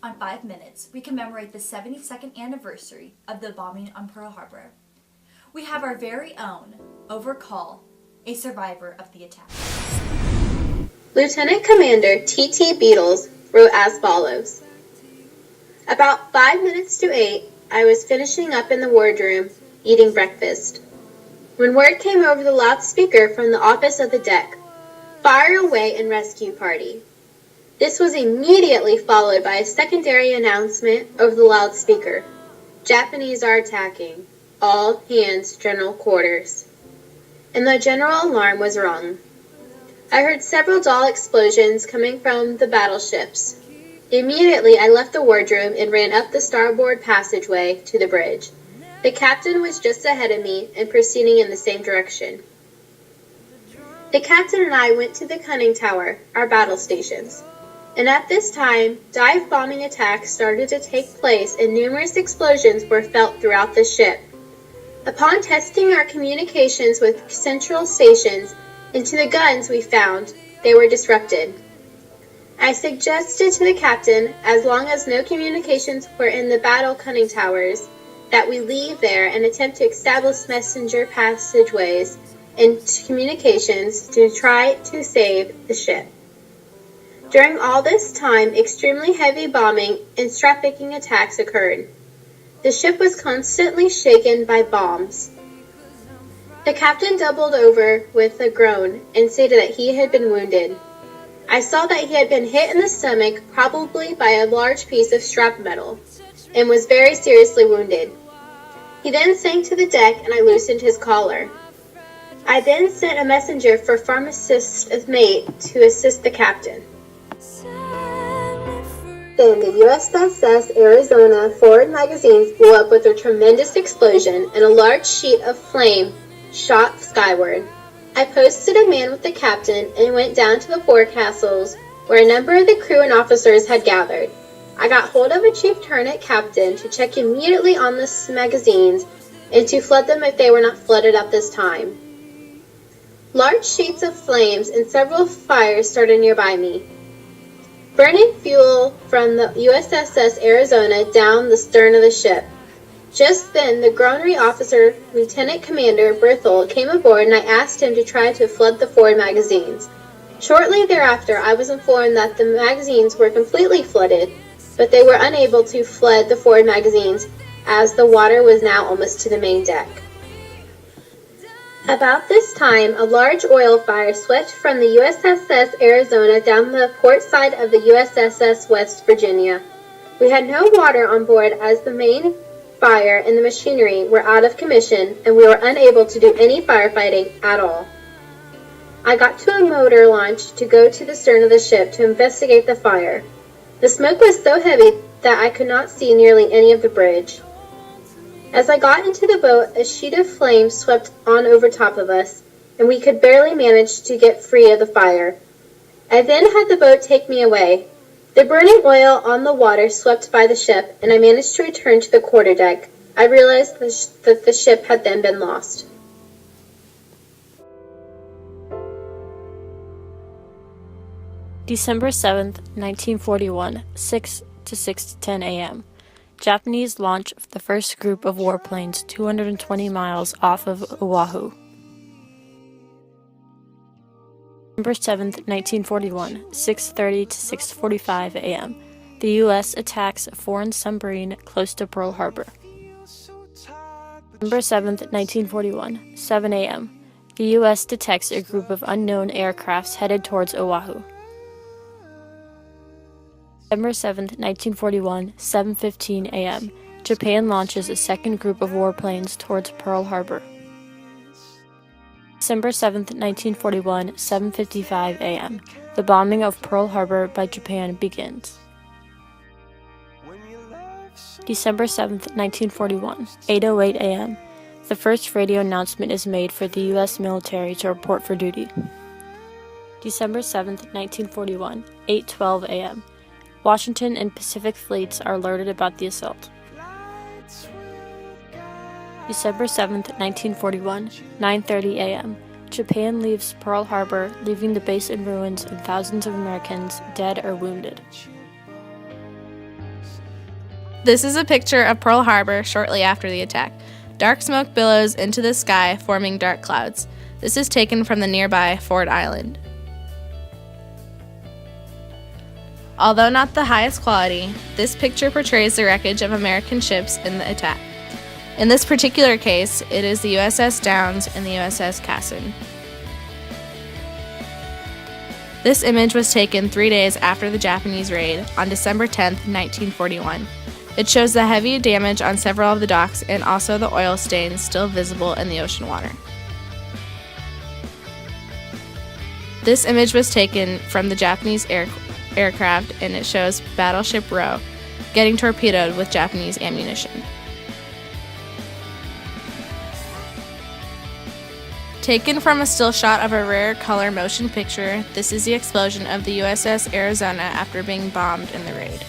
on 5 Minutes, we commemorate the 72nd anniversary of the bombing on Pearl Harbor. We have our very own Overcall, a survivor of the attack. Lieutenant Commander T.T. Beatles wrote as follows. About 5 minutes to 8, I was finishing up in the wardroom, eating breakfast, when word came over the loudspeaker from the office of the deck, "Fire away and rescue party." This was immediately followed by a secondary announcement over the loudspeaker. "Japanese are attacking. All hands general quarters." And the general alarm was rung. I heard several dull explosions coming from the battleships. Immediately I left the wardroom and ran up the starboard passageway to the bridge. The captain was just ahead of me and proceeding in the same direction. The captain and I went to the conning tower, our battle stations, and at this time, dive bombing attacks started to take place and numerous explosions were felt throughout the ship. Upon testing our communications with central stations and to the guns we found, they were disrupted. I suggested to the captain, as long as no communications were in the battle conning towers, that we leave there and attempt to establish messenger passageways and communications to try to save the ship. During all this time, extremely heavy bombing and trafficking attacks occurred. The ship was constantly shaken by bombs. The captain doubled over with a groan and stated that he had been wounded. I saw that he had been hit in the stomach, probably by a large piece of scrap metal, and was very seriously wounded. He then sank to the deck and I loosened his collar. I then sent a messenger for pharmacist mate to assist the captain. Then the USS Arizona forward magazines blew up with a tremendous explosion and a large sheet of flame shot skyward. I posted a man with the captain and went down to the forecastles where a number of the crew and officers had gathered. I got hold of a chief turret captain to check immediately on the magazines and to flood them if they were not flooded at this time. Large sheets of flames and several fires started nearby me, burning fuel from the USS Arizona down the stern of the ship. Just then, the gunnery officer, Lieutenant Commander Berthel, came aboard and I asked him to try to flood the forward magazines. Shortly thereafter, I was informed that the magazines were completely flooded, but they were unable to flood the forward magazines as the water was now almost to the main deck. About this time, a large oil fire swept from the USS Arizona down the port side of the USS West Virginia. We had no water on board as the main fire and the machinery were out of commission and we were unable to do any firefighting at all. I got to a motor launch to go to the stern of the ship to investigate the fire. The smoke was so heavy that I could not see nearly any of the bridge. As I got into the boat, a sheet of flame swept on over top of us, and we could barely manage to get free of the fire. I then had the boat take me away. The burning oil on the water swept by the ship, and I managed to return to the quarterdeck. I realized that the ship had then been lost. December 7th, 1941, 6 to 6:10 a.m. Japanese launch the first group of warplanes 220 miles off of Oahu. December 7th, 1941, 6:30 to 6:45 a.m. The U.S. attacks a foreign submarine close to Pearl Harbor. December 7th, 1941, 7 a.m. The U.S. detects a group of unknown aircrafts headed towards Oahu. December 7th, 1941, 7:15 a.m. Japan launches a second group of warplanes towards Pearl Harbor. December 7th, 1941, 7:55 a.m. The bombing of Pearl Harbor by Japan begins. December 7th, 1941, 8:08 a.m. The first radio announcement is made for the U.S. military to report for duty. December 7th, 1941, 8:12 a.m. Washington and Pacific fleets are alerted about the assault. December 7th, 1941, 9:30 a.m. Japan leaves Pearl Harbor, leaving the base in ruins and thousands of Americans dead or wounded. This is a picture of Pearl Harbor shortly after the attack. Dark smoke billows into the sky, forming dark clouds. This is taken from the nearby Ford Island. Although not the highest quality, this picture portrays the wreckage of American ships in the attack. In this particular case, it is the USS Downs and the USS Cassin. This image was taken 3 days after the Japanese raid on December 10, 1941. It shows the heavy damage on several of the docks and also the oil stains still visible in the ocean water. This image was taken from the Japanese aircraft, and it shows Battleship Row getting torpedoed with Japanese ammunition. Taken from a still shot of a rare color motion picture, this is the explosion of the USS Arizona after being bombed in the raid.